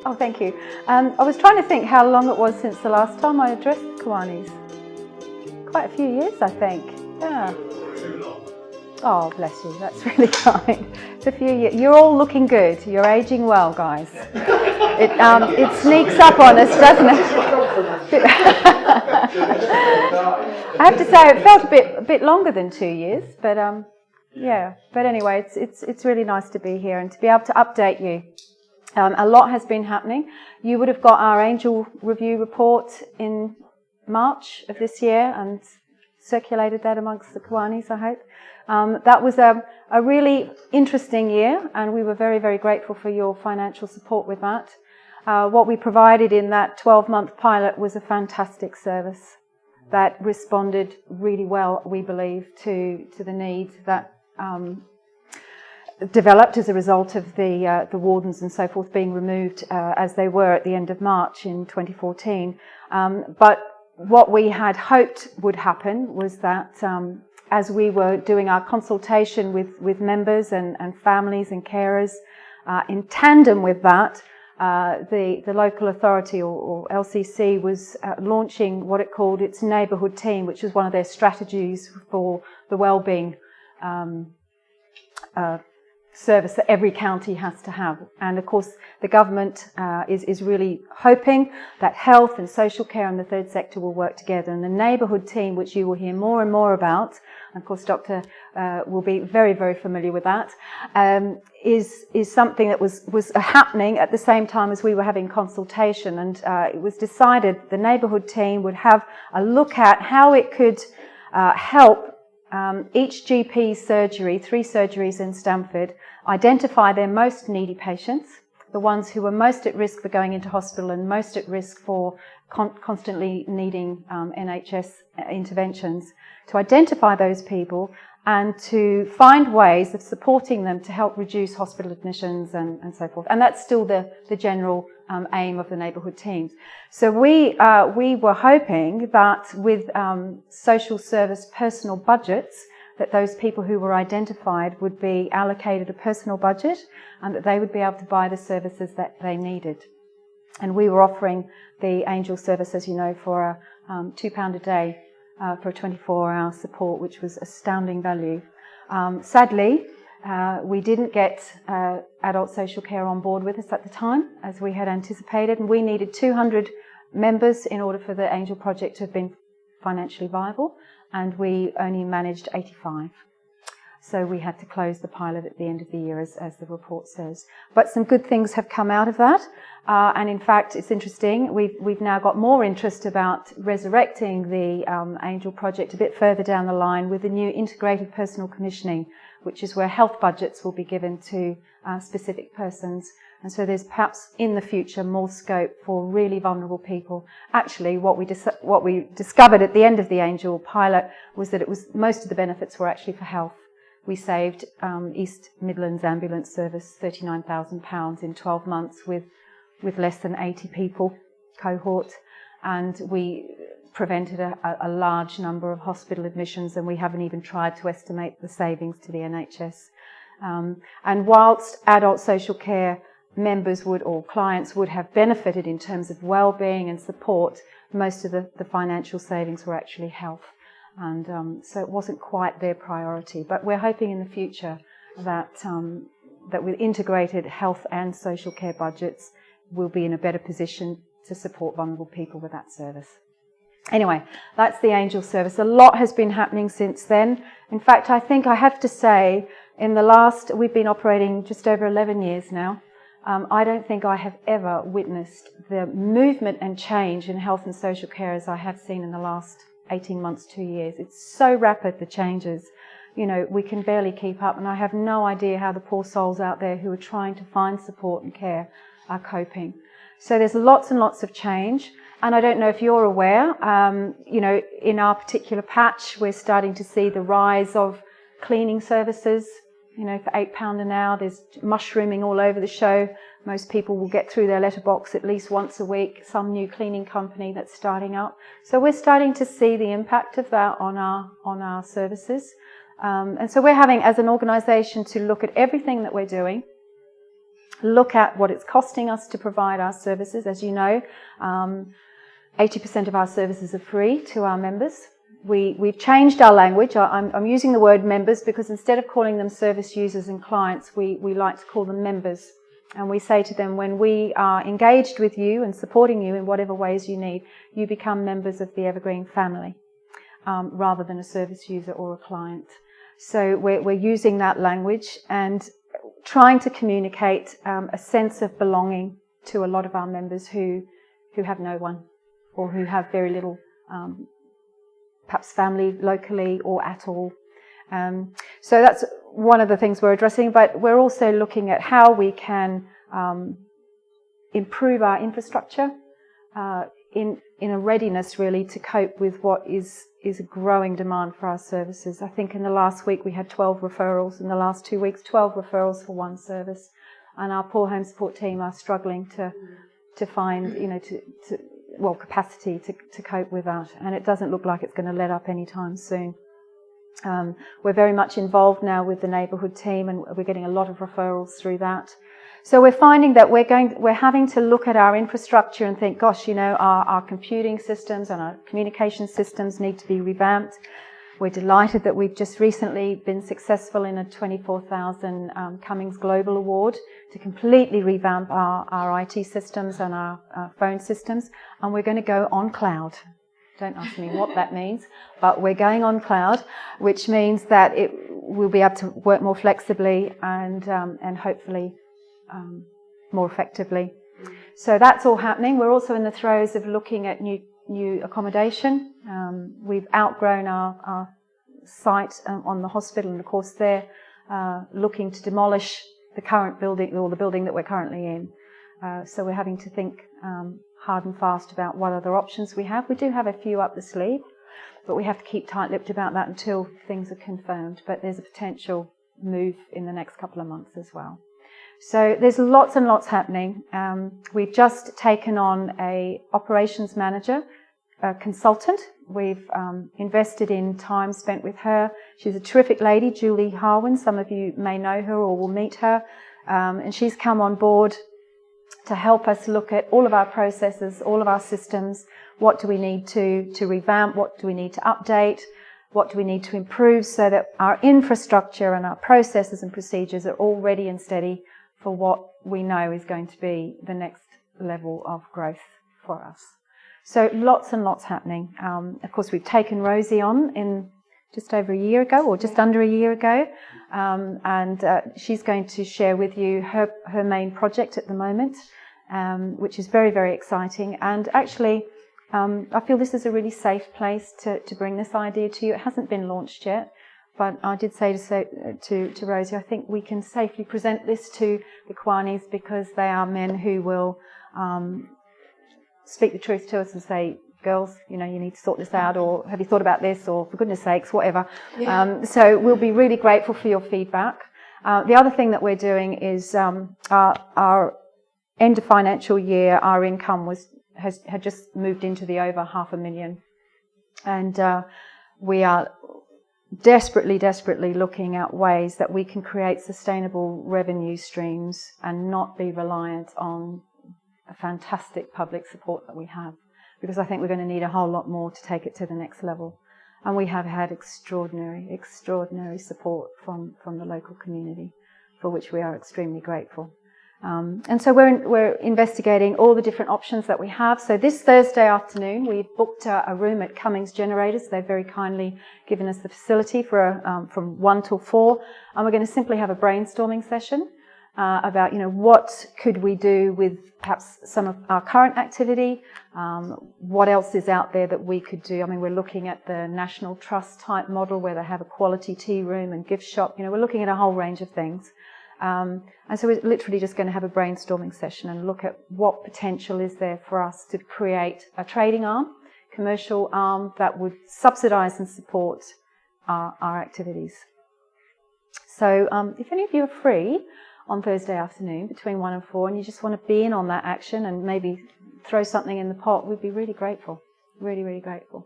Oh, thank you. I was trying to think how long it was since the last time I addressed Kiwanis. Quite a few years, I think. Yeah. Oh, bless you. That's really kind. It's a few years. You're all looking good. You're aging well, guys. It sneaks up on us, doesn't it? I have to say, it felt a bit longer than 2 years, but yeah. But anyway, it's really nice to be here and to be able to update you. A lot has been happening. You would have got our Angel Review report in March of this year and circulated that amongst the Kiwanis, I hope. That was a really interesting year, and we were very, very grateful for your financial support with that. What we provided in that 12-month pilot was a fantastic service that responded really well, we believe, to the need that developed as a result of the wardens and so forth being removed as they were at the end of March in 2014. But what we had hoped would happen was that as we were doing our consultation with members and families and carers, in tandem with that, the local authority or LCC was launching what it called its Neighbourhood Team, which is one of their strategies for the wellbeing service that every county has to have. And of course the government is really hoping that health and social care and the third sector will work together. And the Neighbourhood Team, which you will hear more and more about, and of course Dr. will be very, very familiar with that, is something that was happening at the same time as we were having consultation. And it was decided the Neighbourhood Team would have a look at how it could help each GP surgery, 3 surgeries in Stamford, identify their most needy patients, the ones who were most at risk for going into hospital and most at risk for constantly needing NHS interventions, to identify those people and to find ways of supporting them to help reduce hospital admissions and so forth. And that's still the general aim of the neighbourhood teams. So we were hoping that with social service personal budgets, that those people who were identified would be allocated a personal budget and that they would be able to buy the services that they needed. And we were offering the Angel service, as you know, for £2 a day for a 24-hour support, which was astounding value. Sadly, we didn't get adult social care on board with us at the time, as we had anticipated, and we needed 200 members in order for the Angel project to have been financially viable, and we only managed 85. So we had to close the pilot at the end of the year, as the report says. But some good things have come out of that. And in fact, it's interesting, we've now got more interest about resurrecting the Angel project a bit further down the line with the new integrated personal commissioning, which is where health budgets will be given to specific persons. And so there's perhaps in the future more scope for really vulnerable people. Actually, what we discovered at the end of the Angel pilot was that most of the benefits were actually for health. We saved East Midlands Ambulance Service £39,000 in 12 months with less than 80 people cohort, and we prevented a large number of hospital admissions, and we haven't even tried to estimate the savings to the NHS. And whilst adult social care members or clients would have benefited in terms of well-being and support, most of the financial savings were actually health. And so it wasn't quite their priority. But we're hoping in the future that with integrated health and social care budgets, we'll be in a better position to support vulnerable people with that service. Anyway, that's the Angel service. A lot has been happening since then. In fact, I think I have to say, we've been operating just over 11 years now. I don't think I have ever witnessed the movement and change in health and social care as I have seen in the last 18 months, 2 years. It's so rapid, the changes. You know, we can barely keep up, and I have no idea how the poor souls out there who are trying to find support and care are coping. So there's lots and lots of change. And I don't know if you're aware, you know, in our particular patch, we're starting to see the rise of cleaning services. You know, for £8 an hour, there's mushrooming all over the show. Most people will get through their letterbox at least once a week, some new cleaning company that's starting up. So we're starting to see the impact of that on our services. And so we're having, as an organisation, to look at everything that we're doing look at what it's costing us to provide our services. As you know, 80% of our services are free to our members. We've changed our language. I'm using the word members because instead of calling them service users and clients, we like to call them members. And we say to them, when we are engaged with you and supporting you in whatever ways you need, you become members of the Evergreen family, rather than a service user or a client. So we're using that language and trying to communicate a sense of belonging to a lot of our members who have no one, or who have very little, perhaps family locally or at all. So that's one of the things we're addressing, but we're also looking at how we can improve our infrastructure in a readiness really to cope with what is a growing demand for our services. I think in the last week we had 12 referrals, in the last 2 weeks 12 referrals for one service, and our poor home support team are struggling to find, capacity to cope with that, and it doesn't look like it's going to let up anytime soon. We're very much involved now with the Neighbourhood Team, and we're getting a lot of referrals through that. So we're finding that we're having to look at our infrastructure and think, gosh, our computing systems and our communication systems need to be revamped. We're delighted that we've just recently been successful in a 24,000 Cummings Global Award to completely revamp our IT systems and our phone systems, and we're going to go on cloud. Don't ask me what that means, but we're going on cloud, which means that we'll be able to work more flexibly and hopefully more effectively. So that's all happening. We're also in the throes of looking at new accommodation. We've outgrown our site on the hospital, and of course they're looking to demolish the current building, or the building that we're currently in. So we're having to think hard and fast about what other options we have. We do have a few up the sleeve, but we have to keep tight-lipped about that until things are confirmed. But there's a potential move in the next couple of months as well. So there's lots and lots happening. We've just taken on a operations manager, a consultant. We've invested in time spent with her. She's a terrific lady, Julie Harwin. Some of you may know her or will meet her. And she's come on board to help us look at all of our processes, all of our systems. What do we need to revamp? What do we need to update? What do we need to improve so that our infrastructure and our processes and procedures are all ready and steady for what we know is going to be the next level of growth for us. So lots and lots happening. Of course, we've taken Rosie on in just over a year ago, or just under a year ago, and she's going to share with you her main project at the moment, which is very, very exciting. And actually, I feel this is a really safe place to bring this idea to you. It hasn't been launched yet, but I did say to Rosie, I think we can safely present this to the Kwanis, because they are men who will speak the truth to us and say, girls, you need to sort this out, or have you thought about this, or for goodness sakes, whatever. Yeah. So we'll be really grateful for your feedback. The other thing that we're doing is our end of financial year, our income had just moved into the over $500,000, and we are desperately looking at ways that we can create sustainable revenue streams and not be reliant on a fantastic public support that we have, because I think we're going to need a whole lot more to take it to the next level. And we have had extraordinary support from the local community, for which we are extremely grateful. And so we're investigating all the different options that we have. So this Thursday afternoon, we've booked a room at Cummings Generators. They've very kindly given us the facility for from 1 till 4, and we're going to simply have a brainstorming session about what could we do with perhaps some of our current activity. What else is out there that we could do? I mean, we're looking at the National Trust type model where they have a quality tea room and gift shop. We're looking at a whole range of things. And so we're literally just going to have a brainstorming session and look at what potential is there for us to create a trading arm, commercial arm that would subsidise and support our activities. So if any of you are free on Thursday afternoon between 1 and 4 and you just want to be in on that action and maybe throw something in the pot, we'd be really grateful, really grateful.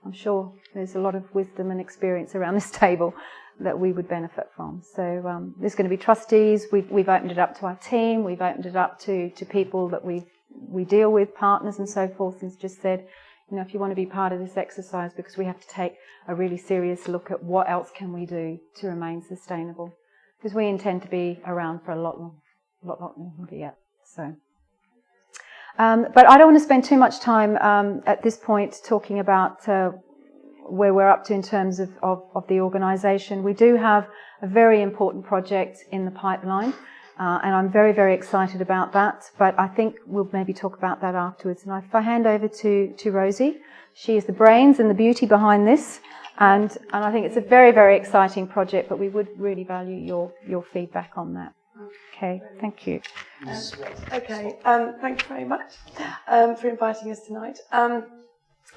I'm sure there's a lot of wisdom and experience around this table that we would benefit from. So there's going to be trustees. We've opened it up to our team. We've opened it up to people that we deal with, partners and so forth, and just said, you know, if you want to be part of this exercise, because we have to take a really serious look at what else can we do to remain sustainable, because we intend to be around for a lot longer yet. So, but I don't want to spend too much time at this point talking about where we're up to in terms of the organisation. We do have a very important project in the pipeline. And I'm very, very excited about that, but I think we'll maybe talk about that afterwards. And if I hand over to Rosie, she is the brains and the beauty behind this, and I think it's a very, very exciting project, but we would really value your feedback on that. Okay, thank you. Okay, thank you very much for inviting us tonight. I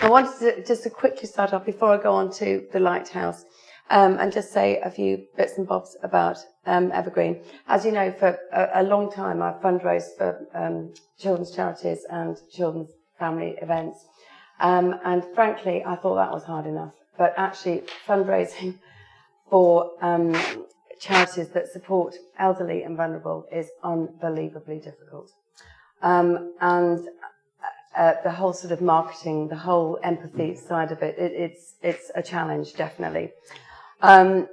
wanted to just quickly start off before I go on to the Lighthouse. And just say a few bits and bobs about Evergreen. As you know, for a long time I've fundraised for children's charities and children's family events. And frankly, I thought that was hard enough. But actually, fundraising for charities that support elderly and vulnerable is unbelievably difficult. And the whole sort of marketing, the whole empathy side of it, it's a challenge, definitely. We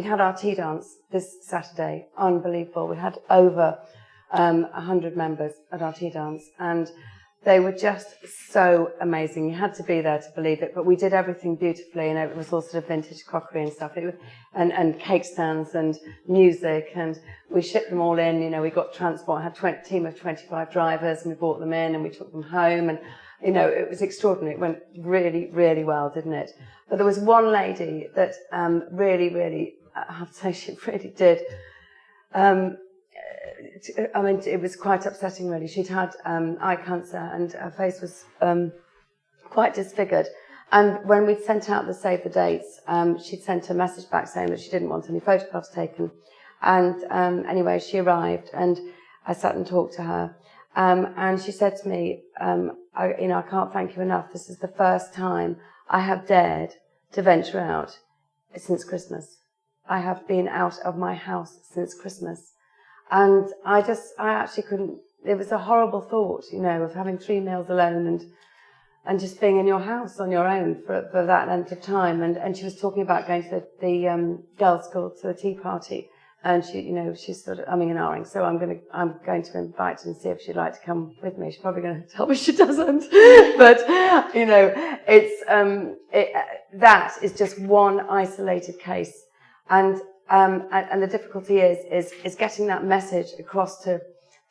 had our tea dance this Saturday. Unbelievable. We had over 100 members at our tea dance, and they were just so amazing. You had to be there to believe it, but we did everything beautifully, and it was all sort of vintage crockery and stuff, and cake stands and music, and we shipped them all in. You know, we got transport. I had a team of 25 drivers, and we brought them in, and we took them home, and you know, it was extraordinary. It went really, really well, didn't it? But there was one lady that really, I have to say, she really did. I mean, it was quite upsetting, really. She'd had eye cancer, and her face was quite disfigured. And when we'd sent out the save the dates, she'd sent a message back saying that she didn't want any photographs taken. And anyway, she arrived, and I sat and talked to her. And she said to me, I can't thank you enough. This is the first time I have dared to venture out since Christmas. I have been out of my house since Christmas. And I actually couldn't, it was a horrible thought, you know, of having 3 meals alone and just being in your house on your own for that length of time. And she was talking about going to the girls' school, to the tea party. And she, you know, she's sort of umming and ahhing. So I'm going to invite her and see if she'd like to come with me. She's probably going to tell me she doesn't. But, you know, that is just one isolated case. And the difficulty is getting that message across to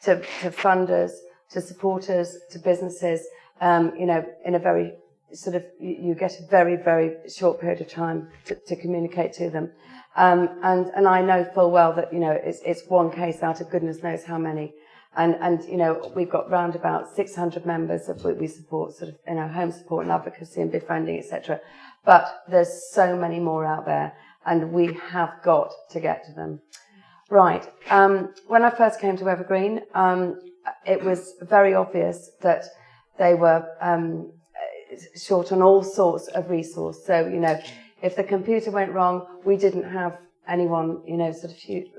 funders, to supporters, to businesses, you know, in a very sort of, you get a very, very short period of time to communicate to them. And I know full well that, you know, it's one case out of goodness knows how many. And you know, we've got round about 600 members of we support, sort of, you know, home support and advocacy and befriending, etc. But there's so many more out there, and we have got to get to them. Right. When I first came to Evergreen, it was very obvious that they were short on all sorts of resource. So, you know, if the computer went wrong, we didn't have anyone, you know,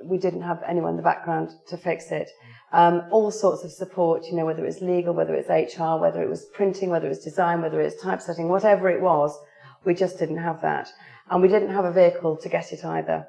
we didn't have anyone in the background to fix it. All sorts of support, you know, whether it was legal, whether it was HR, whether it was printing, whether it was design, whether it was typesetting, whatever it was, we just didn't have that. And we didn't have a vehicle to get it either.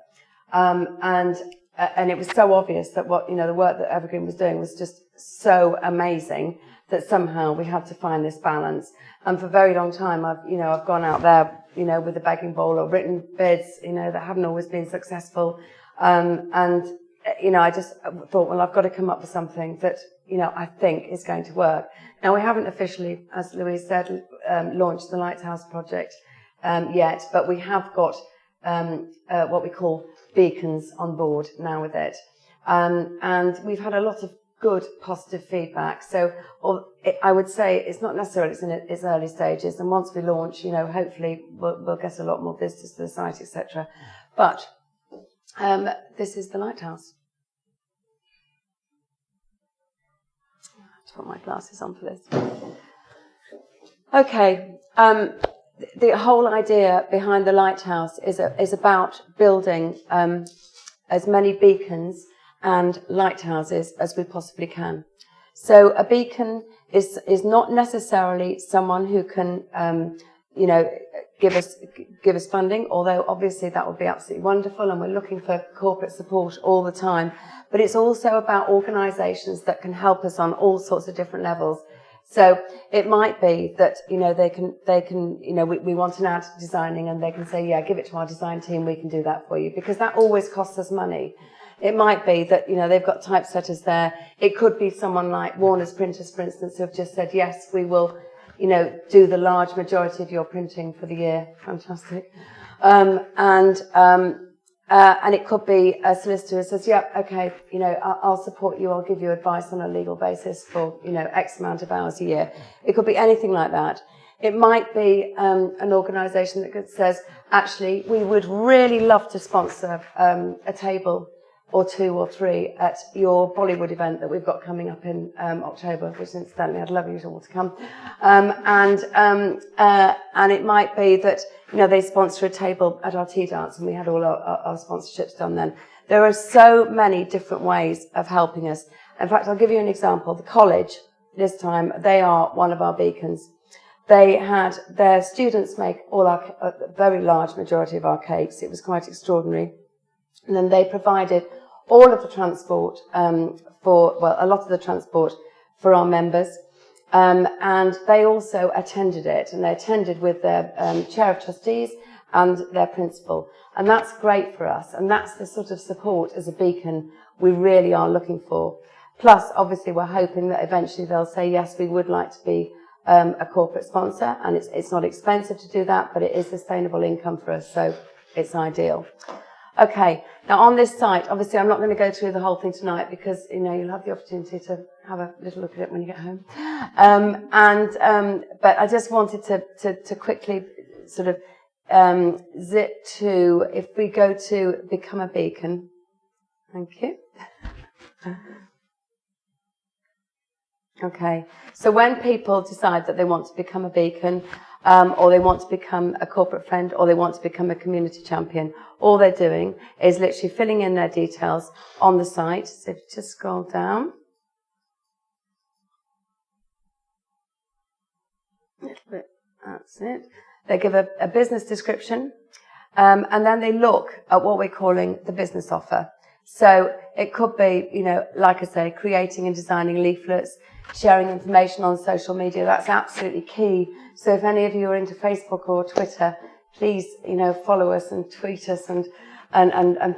And it was so obvious that the work that Evergreen was doing was just so amazing that somehow we had to find this balance. And for a very long time, I've gone out there, you know, with a begging bowl or written bids, you know, that haven't always been successful. You know, I just thought, well, I've got to come up with something that, you know, I think is going to work. Now, we haven't officially, as Louise said, launched the Lighthouse project yet, but we have got what we call beacons on board now with it. And we've had a lot of good, positive feedback. So I would say it's not necessarily in its early stages. And once we launch, you know, hopefully we'll get a lot more visitors to the site, etc. But this is the Lighthouse. I have to put my glasses on for this. Okay. The whole idea behind the Lighthouse is about building as many beacons and lighthouses as we possibly can. So a beacon is not necessarily someone who can, give us funding, although obviously that would be absolutely wonderful, and we're looking for corporate support all the time. But it's also about organisations that can help us on all sorts of different levels. So it might be that, they can, we want an ad designing, and they can say, yeah, give it to our design team, we can do that for you, because that always costs us money. It might be that, they've got typesetters there. It could be someone like Warner's Printers, for instance, who have just said, yes, we will, do the large majority of your printing for the year. Fantastic. And it could be a solicitor who says, yeah, okay, I'll support you, I'll give you advice on a legal basis for, X amount of hours a year. It could be anything like that. It might be an organisation that says, actually, we would really love to sponsor a table or 2 or 3 at your Bollywood event that we've got coming up in October, which incidentally I'd love you all to come. And it might be that, they sponsor a table at our tea dance, and we had all our sponsorships done then. There are so many different ways of helping us. In fact, I'll give you an example. The college, this time, they are one of our beacons. They had their students make a very large majority of our cakes. It was quite extraordinary. And then they provided all of the transport a lot of the transport for our members. And they also attended it, and they attended with their chair of trustees and their principal. And that's great for us, and that's the sort of support as a beacon we really are looking for. Plus, obviously, we're hoping that eventually they'll say, yes, we would like to be a corporate sponsor, and it's not expensive to do that, but it is sustainable income for us, so it's ideal. Okay, now on this site, obviously I'm not going to go through the whole thing tonight, because you'll have the opportunity to have a little look at it when you get home. But I just wanted to quickly sort of zip to, if we go to Become a Beacon. Thank you. Okay, so when people decide that they want to become a beacon, or they want to become a corporate friend, or they want to become a community champion, all they're doing is literally filling in their details on the site. So if you just scroll down a little bit, that's it. They give a business description, and then they look at what we're calling the business offer. So it could be, like I say, creating and designing leaflets, sharing information on social media. That's absolutely key. So if any of you are into Facebook or Twitter, please, follow us and tweet us, and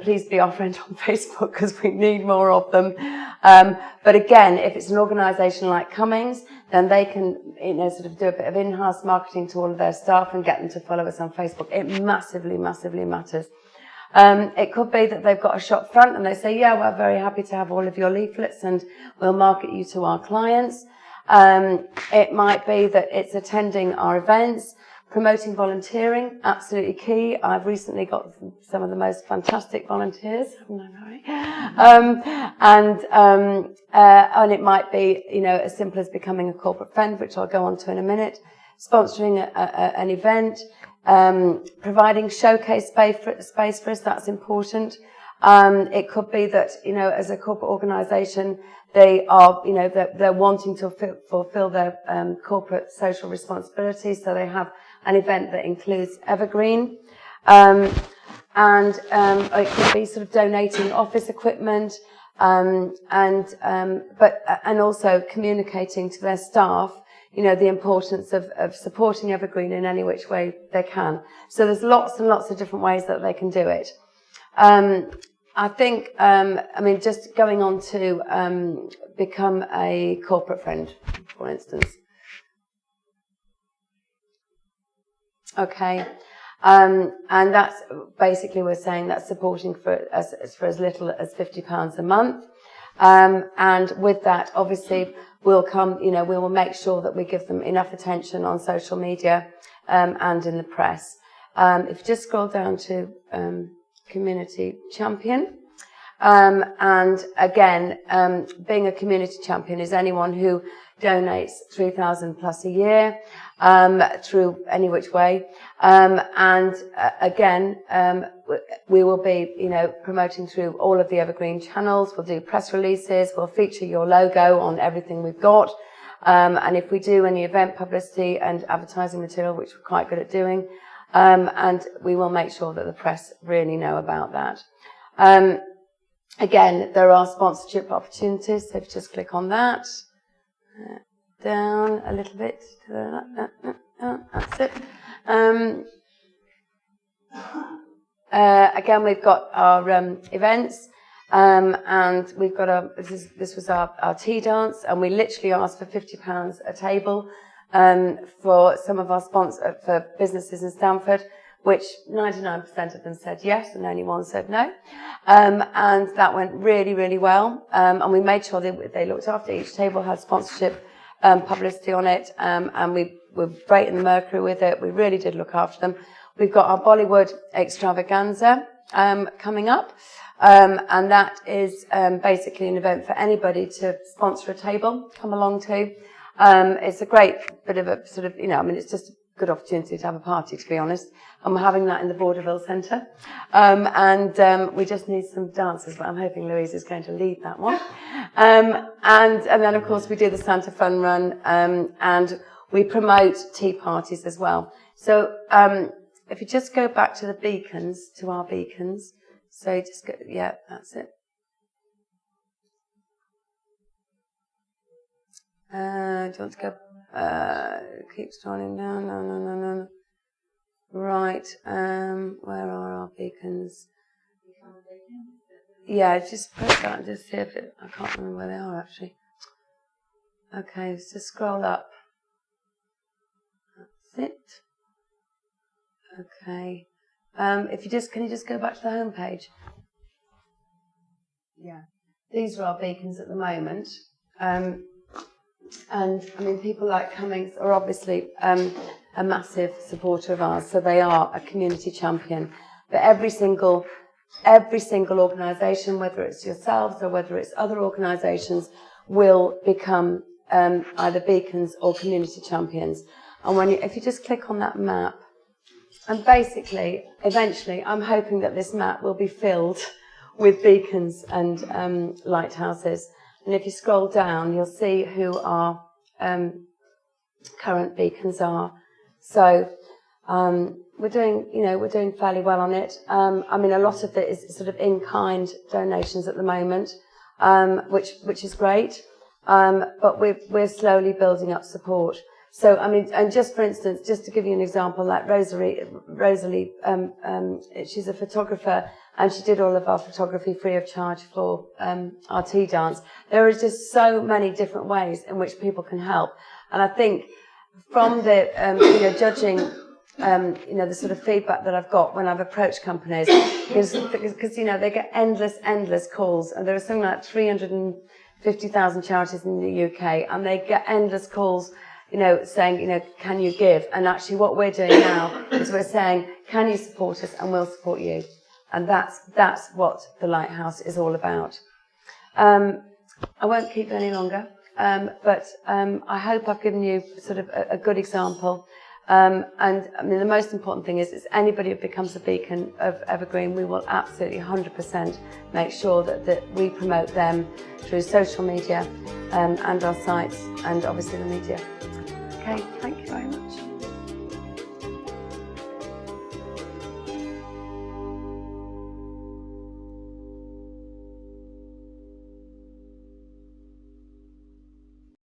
please be our friend on Facebook, because we need more of them. But again, if it's an organisation like Cummings, then they can, sort of do a bit of in-house marketing to all of their staff and get them to follow us on Facebook. It massively, massively matters. It could be that they've got a shop front and they say, yeah, we're very happy to have all of your leaflets and we'll market you to our clients. It might be that it's attending our events, promoting volunteering, absolutely key. I've recently got some of the most fantastic volunteers, haven't I, Mary? And it might be, as simple as becoming a corporate friend, which I'll go on to in a minute, sponsoring an event, providing showcase space for us, that's important. It could be that, as a corporate organisation, they are, they're wanting to fulfil their corporate social responsibilities, so they have an event that includes Evergreen. It could be sort of donating office equipment, and also communicating to their staff, the importance of supporting Evergreen in any which way they can. So there's lots and lots of different ways that they can do it. I think, just going on to become a corporate friend, for instance. Okay. And that's basically, we're saying that's supporting for as little as £50 a month. And with that, obviously, we'll come, we will make sure that we give them enough attention on social media and in the press. If you just scroll down to Community Champion, And again, being a community champion is anyone who donates 3,000 plus a year, through any which way. Again, we will be, promoting through all of the Evergreen channels. We'll do press releases. We'll feature your logo on everything we've got. And if we do any event publicity and advertising material, which we're quite good at doing, and we will make sure that the press really know about that. Again, there are sponsorship opportunities, so if you just click on that, down a little bit, that's it. Again, we've got our events, and we've got this was our tea dance, and we literally asked for £50 a table for some of our for businesses in Stamford, which 99% of them said yes, and only one said no. And that went really, really well. And we made sure they looked after each table, had sponsorship publicity on it, and we were great in the Mercury with it. We really did look after them. We've got our Bollywood extravaganza coming up, and that is basically an event for anybody to sponsor a table, come along to. It's a great bit of a sort of, it's just a good opportunity to have a party, to be honest. And we're having that in the Vaudeville Centre. We just need some dancers, but I'm hoping Louise is going to lead that one. And then, of course, we do the Santa Fun Run, and we promote tea parties as well. So if you just go back to the beacons, to our beacons. So just go, yeah, that's it. Do you want to go? Keep scrolling down. No. Right. Where are our beacons? Yeah, just put that and just see if it. I can't remember where they are actually. Okay, let's just scroll up. That's it. Okay. Can you just go back to the home page? Yeah. These are our beacons at the moment. And I mean, people like Cummings are obviously a massive supporter of ours, so they are a community champion. But every single organisation, whether it's yourselves or whether it's other organisations, will become either beacons or community champions. And if you just click on that map, and basically, eventually, I'm hoping that this map will be filled with beacons and lighthouses. And if you scroll down, you'll see who our current beacons are. So we're doing fairly well on it. I mean, a lot of it is sort of in-kind donations at the moment, which is great. But we're slowly building up support. So I mean, and just for instance, just to give you an example, like Rosalie, she's a photographer, and she did all of our photography free of charge for our tea dance. There are just so many different ways in which people can help, and I think from the judging, the sort of feedback that I've got when I've approached companies, because they get endless calls, and there are something like 350,000 charities in the UK, and they get endless calls. Saying, can you give? And actually what we're doing now is we're saying, can you support us? And we'll support you. And that's what the Lighthouse is all about. I won't keep you any longer, but I hope I've given you sort of a good example. And I mean, the most important thing is anybody who becomes a beacon of Evergreen, we will absolutely 100% make sure that we promote them through social media and our sites and obviously the media. Okay.